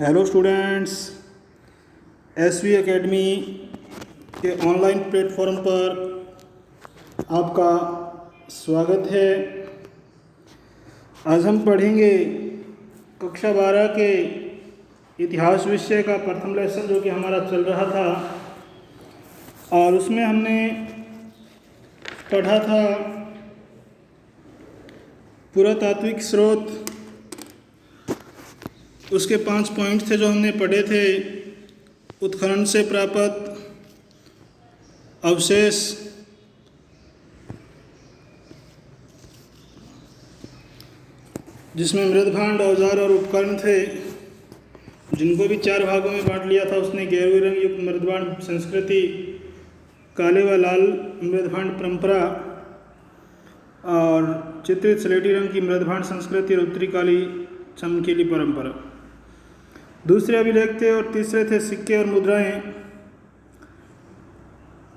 Hello students, SV academy के online platform पर आपका स्वागत है। आज हम पढ़ेंगे कक्षा 12 के इतिहास विषय का प्रथम लेसन जो कि हमारा चल रहा था, और उसमें हमने पढ़ा था पुरातात्विक स्रोत। उसके 5 पॉइंट थे जो हमने पढ़े थे। उत्खनन से प्राप्त अवशेष, जिसमें मृदभांड, औजार और उपकरण थे, जिनको भी 4 भागों में बांट लिया था उसने। गेरुए रंग युक्त मृदभांड संस्कृति, काले व लाल मृदभांड परंपरा, और चित्रित स्लेटी रंग की मृदभांड संस्कृति और उत्तरी काली चमकीली परंपरा। दूसरे अभिलेख थे और तीसरे थे सिक्के और मुद्राएं।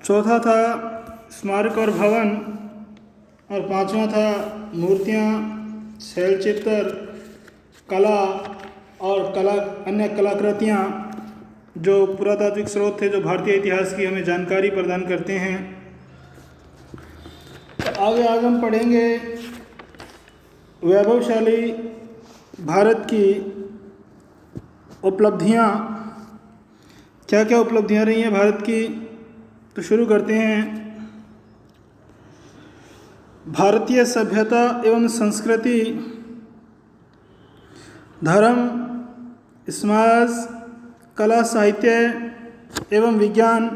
चौथा था स्मारक और भवन, और 5वां था मूर्तियां, शैलचित्र, कला और अन्य कलाकृतियां, जो पुरातात्विक स्रोत थे जो भारतीय इतिहास की हमें जानकारी प्रदान करते हैं। आगे हम पढ़ेंगे वैभवशाली भारत की उपलब्धियां। क्या क्या उपलब्धियां रही हैं भारत की, तो शुरू करते हैं। भारतीय सभ्यता एवं संस्कृति, धर्म, समाज, कला, साहित्य एवं विज्ञान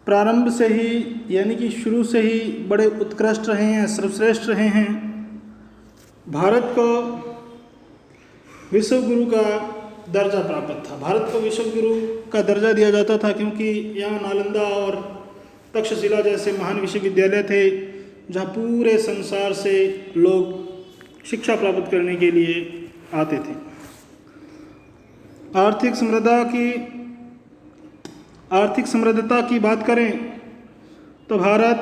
प्रारंभ से ही यानी कि शुरू से ही बड़े उत्कृष्ट रहे हैं, सर्वश्रेष्ठ रहे हैं। भारत को विश्व गुरु का दर्जा प्राप्त था। भारत को विश्व गुरु का दर्जा दिया जाता था क्योंकि यहाँ नालंदा और तक्षशिला जैसे महान विश्वविद्यालय थे, जहाँ पूरे संसार से लोग शिक्षा प्राप्त करने के लिए आते थे। आर्थिक समृद्धता की बात करें तो भारत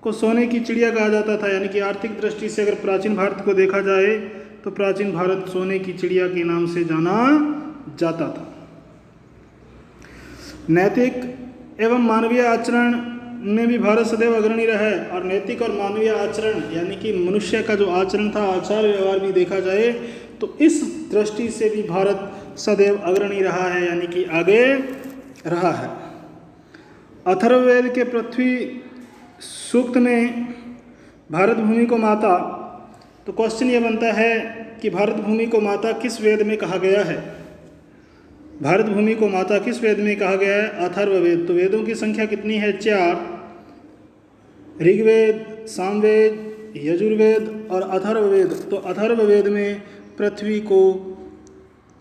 को सोने की चिड़िया कहा जाता था। यानी कि आर्थिक दृष्टि से अगर प्राचीन भारत को देखा जाए तो प्राचीन भारत सोने की चिड़िया के नाम से जाना जाता था। नैतिक एवं मानवीय आचरण में भी भारत सदैव अग्रणी रहा है। और नैतिक और मानवीय आचरण यानी कि मनुष्य का जो आचरण था, आचार व्यवहार भी देखा जाए तो इस दृष्टि से भी भारत सदैव अग्रणी रहा है, यानी कि आगे रहा है। अथर्ववेद के पृथ्वी सूक्त में भारत भूमि को माता, तो क्वेश्चन ये बनता है कि भारत भूमि को माता किस वेद में कहा गया है? भारत भूमि को माता किस वेद में कहा गया है? अथर्ववेद। तो वेदों की संख्या कितनी है? 4। ऋग्वेद, सामवेद, यजुर्वेद और अथर्ववेद। तो अथर्ववेद में पृथ्वी को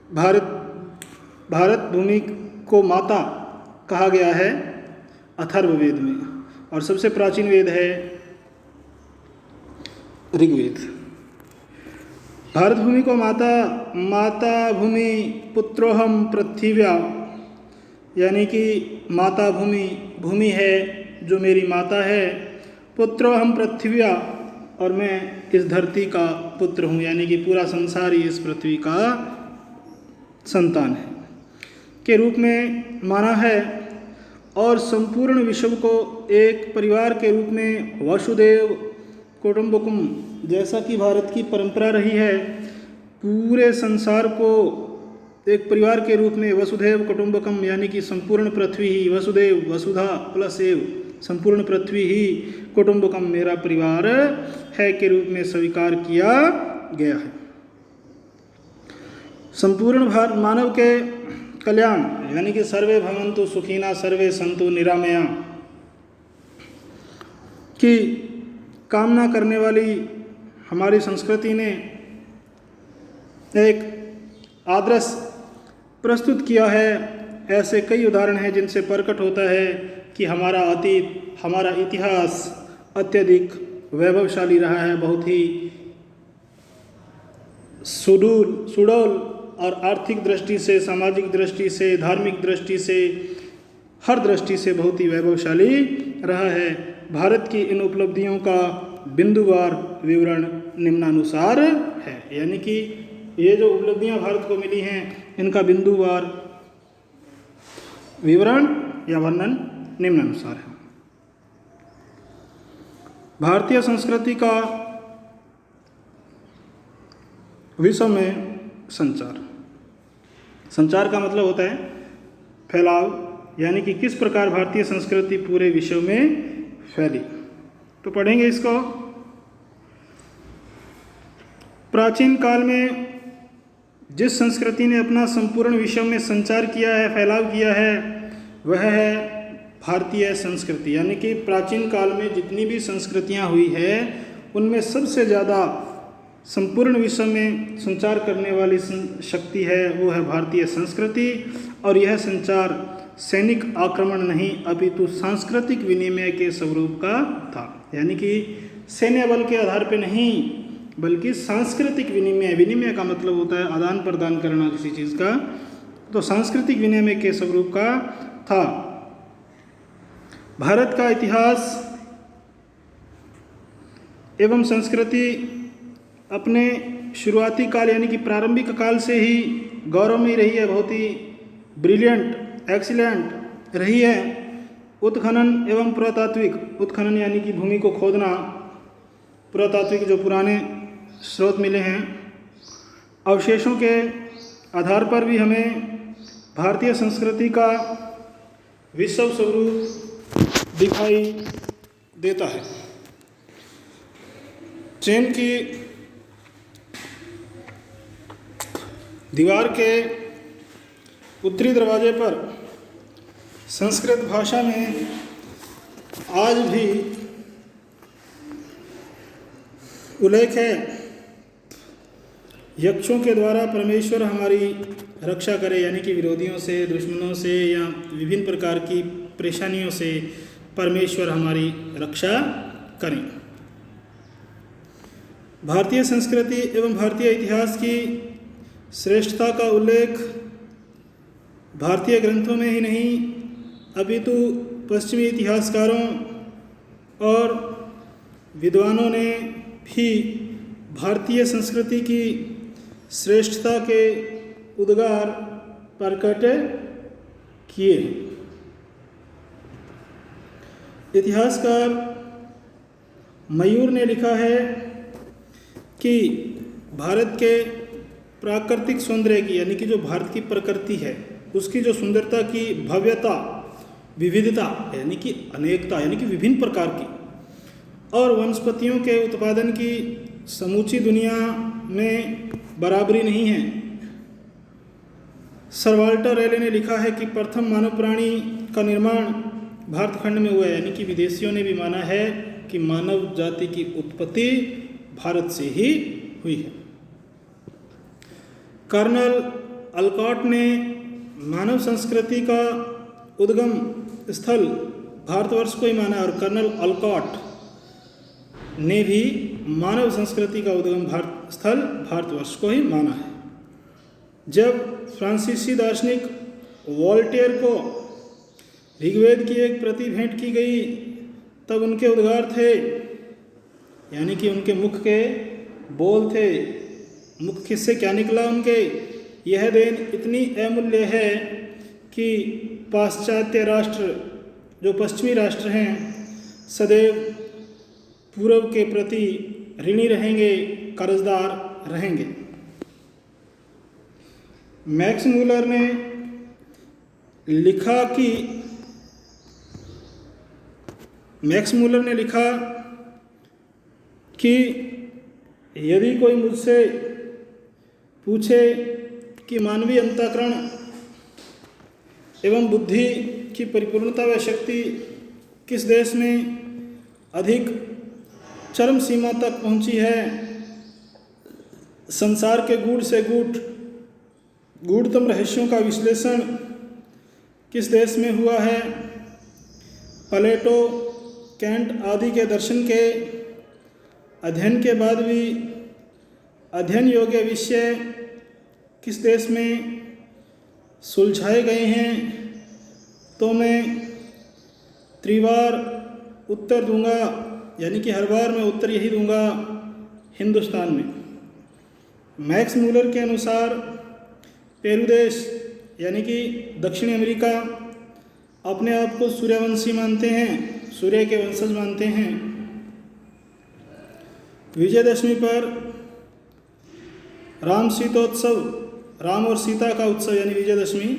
भारत भूमि को माता कहा गया है अथर्ववेद में। और सबसे प्राचीन वेद है ऋग्वेद। भारत भूमि को माता भूमि पुत्रोहम पृथिव्या, यानी कि माता भूमि है जो मेरी माता है। पुत्रोहम पृथिव्या, और मैं इस धरती का पुत्र हूँ, यानी कि पूरा संसार ही इस पृथ्वी का संतान है के रूप में माना है। और संपूर्ण विश्व को एक परिवार के रूप में वसुदेव कुटुंबकम, जैसा कि भारत की परंपरा रही है, पूरे संसार को एक परिवार के रूप में वसुधैव कुटुंबकम, यानी कि संपूर्ण पृथ्वी ही, वसुदेव वसुधा प्लस एव, संपूर्ण पृथ्वी ही कुटुंबकम मेरा परिवार है के रूप में स्वीकार किया गया है। संपूर्ण मानव के कल्याण यानी कि सर्वे भवन्तु सुखिना सर्वे सन्तु निरामया की कामना करने वाली हमारी संस्कृति ने एक आदर्श प्रस्तुत किया है। ऐसे कई उदाहरण हैं जिनसे प्रकट होता है कि हमारा अतीत, हमारा इतिहास अत्यधिक वैभवशाली रहा है, बहुत ही सुडौल और आर्थिक दृष्टि से, सामाजिक दृष्टि से, धार्मिक दृष्टि से, हर दृष्टि से बहुत ही वैभवशाली रहा है। भारत की इन उपलब्धियों का बिंदुवार विवरण निम्नानुसार है। यानी कि ये जो उपलब्धियां भारत को मिली हैं इनका बिंदुवार विवरण या वर्णन निम्नानुसार है। भारतीय संस्कृति का विश्व में संचार। संचार का मतलब होता है फैलाव, यानी कि किस प्रकार भारतीय संस्कृति पूरे विश्व में फैली। तो पढ़ेंगे इसको। प्राचीन काल में जिस संस्कृति ने अपना संपूर्ण विश्व में संचार किया है, फैलाव किया है, वह है भारतीय संस्कृति। यानी कि प्राचीन काल में जितनी भी संस्कृतियां हुई है उनमें सबसे ज़्यादा संपूर्ण विश्व में संचार करने वाली शक्ति है वो है भारतीय संस्कृति। और यह संचार सैनिक आक्रमण नहीं अपितु सांस्कृतिक विनिमय के स्वरूप का था। यानी कि सैन्य बल के आधार पर नहीं बल्कि सांस्कृतिक विनिमय। विनिमय का मतलब होता है आदान प्रदान करना किसी चीज़ का, तो सांस्कृतिक विनिमय के स्वरूप का था। भारत का इतिहास एवं संस्कृति अपने शुरुआती काल यानी कि प्रारंभिक काल से ही गौरवमयी रही है, बहुत ही ब्रिलियंट, एक्सीलेंट रही है। उत्खनन एवं पुरातात्विक, उत्खनन यानी कि भूमि को खोदना, पुरातात्विक जो पुराने स्रोत मिले हैं, अवशेषों के आधार पर भी हमें भारतीय संस्कृति का विश्व स्वरूप दिखाई देता है। चीन की दीवार के उत्तरी दरवाजे पर संस्कृत भाषा में आज भी उल्लेख है, यक्षों के द्वारा परमेश्वर हमारी रक्षा करे। यानी कि विरोधियों से, दुश्मनों से या विभिन्न प्रकार की परेशानियों से परमेश्वर हमारी रक्षा करें। भारतीय संस्कृति एवं भारतीय इतिहास की श्रेष्ठता का उल्लेख भारतीय ग्रंथों में ही नहीं अपितु पश्चिमी इतिहासकारों और विद्वानों ने भी भारतीय संस्कृति की श्रेष्ठता के उद्गार प्रकट किए। इतिहासकार मयूर ने लिखा है कि भारत के प्राकृतिक सौंदर्य की, यानी कि जो भारत की प्रकृति है उसकी जो सुंदरता की भव्यता, विविधता यानी कि अनेकता यानी कि विभिन्न प्रकार की, और वनस्पतियों के उत्पादन की समूची दुनिया में बराबरी नहीं है। सर वाल्टर रेले ने लिखा है कि प्रथम मानव प्राणी का निर्माण भारत खंड में हुआ है। यानी कि विदेशियों ने भी माना है कि मानव जाति की उत्पत्ति भारत से ही हुई है। कर्नल अलकॉट ने मानव संस्कृति का उद्गम स्थल भारतवर्ष को ही माना, और कर्नल अलकॉट ने भी मानव संस्कृति का उद्गम स्थल भारतवर्ष को ही माना है। जब फ्रांसीसी दार्शनिक वोल्टेयर को ऋग्वेद की एक प्रति भेंट की गई तब उनके उद्गार थे, यानी कि उनके मुख के बोल थे, मुख से क्या निकला उनके, यह देन इतनी अमूल्य है कि पाश्चात्य राष्ट्र जो पश्चिमी राष्ट्र हैं सदैव पूर्व के प्रति ऋणी रहेंगे, कर्जदार रहेंगे। मैक्स मूलर ने लिखा कि यदि कोई मुझसे पूछे कि मानवीय अंतःकरण एवं बुद्धि की परिपूर्णता व शक्ति किस देश में अधिक चरम सीमा तक पहुंची है, संसार के गूढ़तम रहस्यों का विश्लेषण किस देश में हुआ है, प्लेटो, कैंट आदि के दर्शन के अध्ययन के बाद भी अध्ययन योग्य विषय किस देश में सुलझाए गए हैं, तो मैं त्रिवार उत्तर दूंगा, यानी कि हर बार मैं उत्तर यही दूंगा, हिंदुस्तान में। मैक्स मूलर के अनुसार पेरू देश यानी कि दक्षिणी अमेरिका अपने आप को सूर्यवंशी मानते हैं, सूर्य के वंशज मानते हैं। विजयदशमी पर राम सीतोत्सव, राम और सीता का उत्सव यानी विजयदशमी,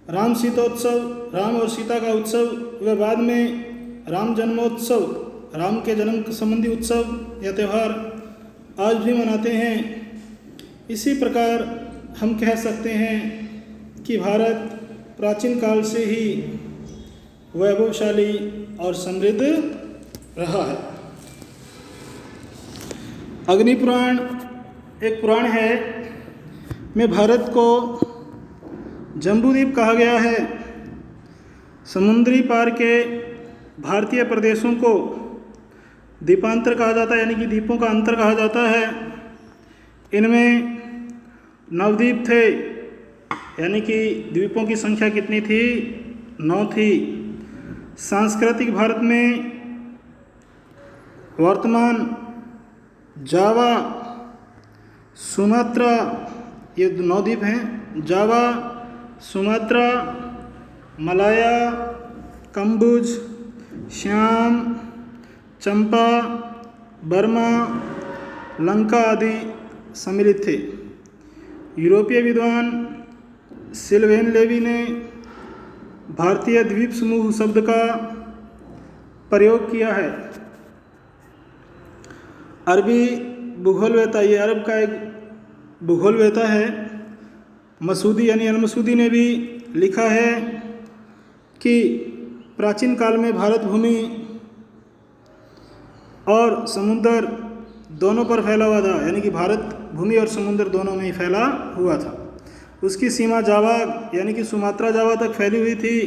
राम सीतोत्सव, राम और सीता का उत्सव व बाद में राम जन्मोत्सव, राम के जन्म संबंधी उत्सव या त्यौहार आज भी मनाते हैं। इसी प्रकार हम कह सकते हैं कि भारत प्राचीन काल से ही वैभवशाली और समृद्ध रहा है। अग्नि पुराण एक पुराण है में भारत को जम्बूद्वीप कहा गया है। समुद्री पार के भारतीय प्रदेशों को द्वीपांतर कहा जाता है, यानी कि द्वीपों का अंतर कहा जाता है। इनमें नवद्वीप थे, यानी कि द्वीपों की संख्या कितनी थी? 9 थी। सांस्कृतिक भारत में वर्तमान जावा, सुमात्रा, ये 9 द्वीप हैं। जावा, सुमात्रा, मलाया, कंबुज, श्याम, चंपा, बर्मा, लंका आदि सम्मिलित थे। यूरोपीय विद्वान सिल्वेन लेवी ने भारतीय द्वीप समूह शब्द का प्रयोग किया है। अरबी भूगोलवेता, ये अरब का एक भूगोलवेता है, मसूदी यानी अल मसूदी ने भी लिखा है कि प्राचीन काल में भारत भूमि और समुद्र दोनों पर फैला हुआ था, यानी कि भारत भूमि और समुद्र दोनों में ही फैला हुआ था। उसकी सीमा जावा यानी कि सुमात्रा जावा तक फैली हुई थी।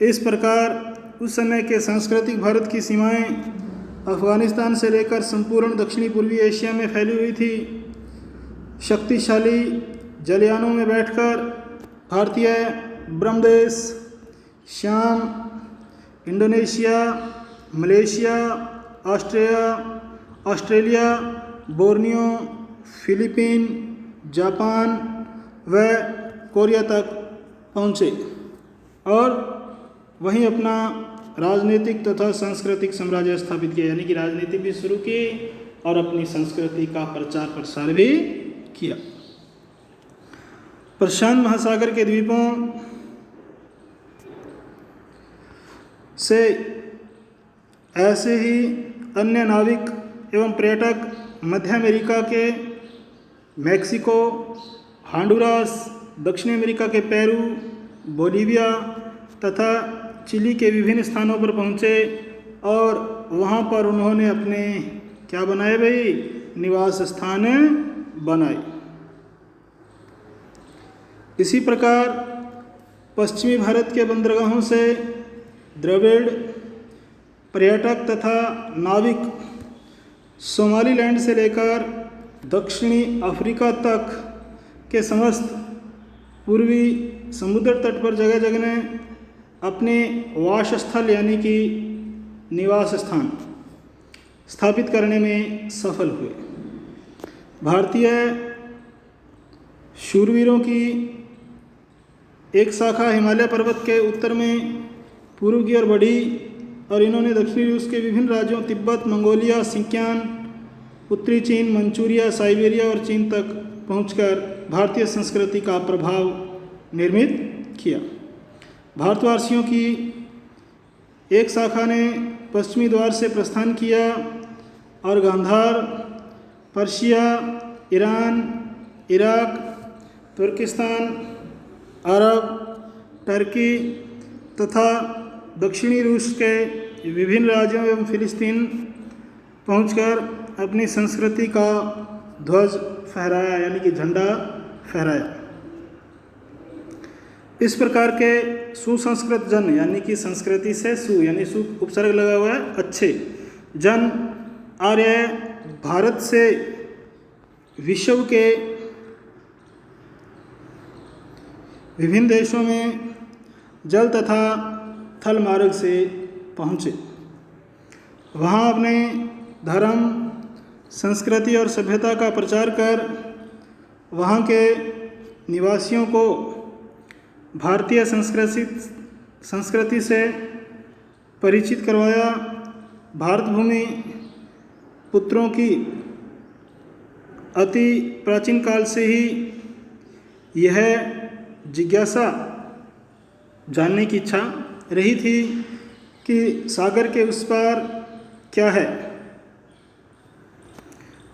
इस प्रकार उस समय के सांस्कृतिक भारत की सीमाएं अफ़गानिस्तान से लेकर संपूर्ण दक्षिणी पूर्वी एशिया में फैली हुई थी। शक्तिशाली जलयानों में बैठकर भारतीय ब्रह्मदेश, श्याम, Indonesia, Malaysia, Australia, Borneo, Philippine, Japan व कोरिया तक पहुँचे और वहीं अपना राजनीतिक तथा सांस्कृतिक साम्राज्य स्थापित किया, यानी कि राजनीति भी शुरू की और अपनी संस्कृति का प्रचार प्रसार भी किया। प्रशांत महासागर के द्वीपों से ऐसे ही अन्य नाविक एवं पर्यटक मध्य अमेरिका के मैक्सिको, होंडुरास, दक्षिण अमेरिका के पेरू, बोलीविया तथा चिली के विभिन्न स्थानों पर पहुँचे और वहाँ पर उन्होंने अपने क्या बनाए भाई? निवास स्थान बनाए। इसी प्रकार पश्चिमी भारत के बंदरगाहों से द्रविड़ पर्यटक तथा नाविक सोमालीलैंड से लेकर दक्षिणी अफ्रीका तक के समस्त पूर्वी समुद्र तट पर जगह जगह ने अपने वासस्थल यानी कि निवास स्थान स्थापित करने में सफल हुए। भारतीय शूरवीरों की एक शाखा हिमालय पर्वत के उत्तर में पूर्व की ओर बढ़ी और इन्होंने दक्षिणी रूस के विभिन्न राज्यों तिब्बत, मंगोलिया, सिंकियान, उत्तरी चीन, मंचूरिया, साइबेरिया और चीन तक पहुंचकर भारतीय संस्कृति का प्रभाव निर्मित किया। भारतवासियों की एक शाखा ने पश्चिमी द्वार से प्रस्थान किया और गांधार, पर्शिया, ईरान, इराक, तुर्किस्तान, अरब, टर्की तथा दक्षिणी रूस के विभिन्न राज्यों एवं फिलिस्तीन पहुंचकर अपनी संस्कृति का ध्वज फहराया, यानी कि झंडा फहराया। इस प्रकार के सुसंस्कृत जन, यानी कि संस्कृति से सु यानी सु उपसर्ग लगा हुआ है, अच्छे जन आर्य भारत से विश्व के विभिन्न देशों में जल तथा थल मार्ग से पहुँचे। वहाँ अपने धर्म, संस्कृति और सभ्यता का प्रचार कर वहाँ के निवासियों को भारतीय संस्कृति से परिचित करवाया। भारत भूमि पुत्रों की अति प्राचीन काल से ही यह जिज्ञासा जानने की इच्छा रही थी कि सागर के उस पार क्या है।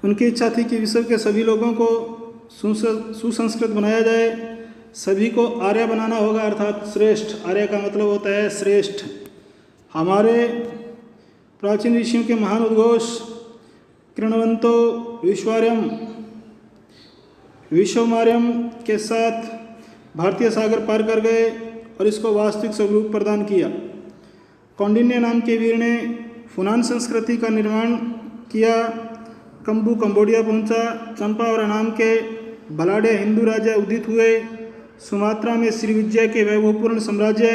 उनकी इच्छा थी कि विश्व के सभी लोगों को सुसंस्कृत बनाया जाए, सभी को आर्य बनाना होगा, अर्थात श्रेष्ठ। आर्य का मतलब होता है श्रेष्ठ। हमारे प्राचीन ऋषियों के महान उद्घोष कृणवंतो विश्वमार्यम के साथ भारतीय सागर पार कर गए और इसको वास्तविक स्वरूप प्रदान किया। कौंडिन्य नाम के वीर ने फुनान संस्कृति का निर्माण किया। कंबू कंबोडिया पहुंचा। चंपावरा नाम के बलाढ्य हिंदू राजा उदित हुए। सुमात्रा में श्रीविजय के वैभवपूर्ण साम्राज्य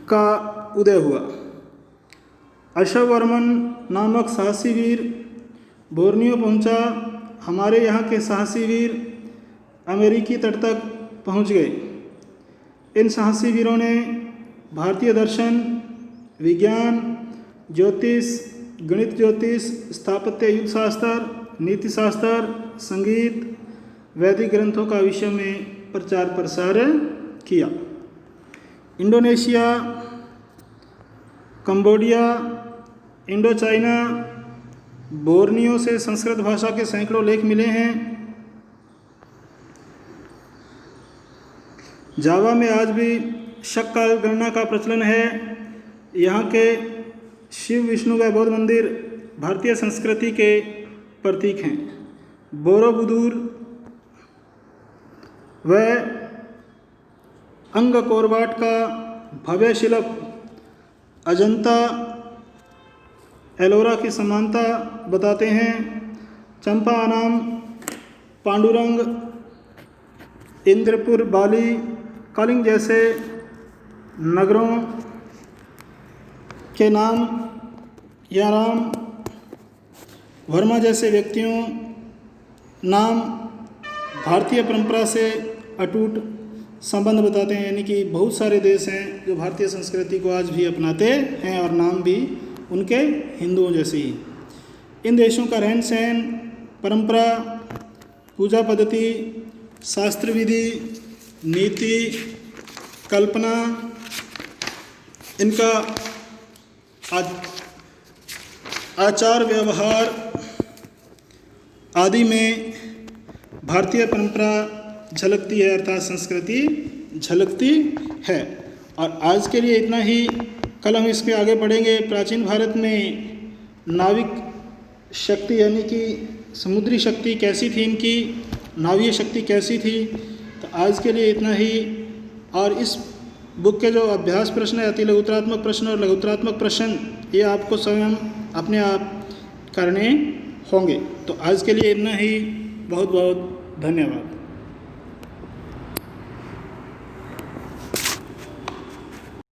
का उदय हुआ। अशोकवर्मन नामक साहसी वीर बोर्नियो पहुंचा। हमारे यहाँ के साहसी वीर अमेरिकी तट तक पहुंच गए। इन साहसी वीरों ने भारतीय दर्शन, विज्ञान, ज्योतिष, गणित ज्योतिष, स्थापत्य, युद्धशास्त्र, नीतिशास्त्र, संगीत, वैदिक ग्रंथों का विश्व में प्रचार प्रसार किया। Indonesia, Cambodia, Indo China, Borneo से संस्कृत भाषा के सैकड़ों लेख मिले हैं। जावा में आज भी शक काल गणना का प्रचलन है। यहाँ के शिव, विष्णु व बौद्ध मंदिर भारतीय संस्कृति के प्रतीक हैं। बोरोबुदूर व अंगकोरवाट का भव्य शिल्प अजंता एलोरा की समानता बताते हैं। चंपा आनाम, पांडुरंग, इंद्रपुर, बाली, कलिंग जैसे नगरों के नाम या राम वर्मा जैसे व्यक्तियों नाम भारतीय परंपरा से अटूट संबंध बताते हैं। यानी कि बहुत सारे देश हैं जो भारतीय संस्कृति को आज भी अपनाते हैं और नाम भी उनके हिंदुओं जैसे ही। इन देशों का रहन सहन, परंपरा, पूजा पद्धति, शास्त्र विधि, नीति, कल्पना, इनका आचार व्यवहार आदि में भारतीय परंपरा झलकती है, अर्थात संस्कृति झलकती है। और आज के लिए इतना ही। कल हम इसके आगे बढ़ेंगे। प्राचीन भारत में नाविक शक्ति यानी कि समुद्री शक्ति कैसी थी, इनकी नावीय शक्ति कैसी थी। तो आज के लिए इतना ही। और इस बुक के जो अभ्यास प्रश्न है, अति लघुतरात्मक प्रश्न और लघुतरात्मक प्रश्न, ये आपको स्वयं अपने आप करने होंगे। तो आज के लिए इतना ही। बहुत बहुत धन्यवाद।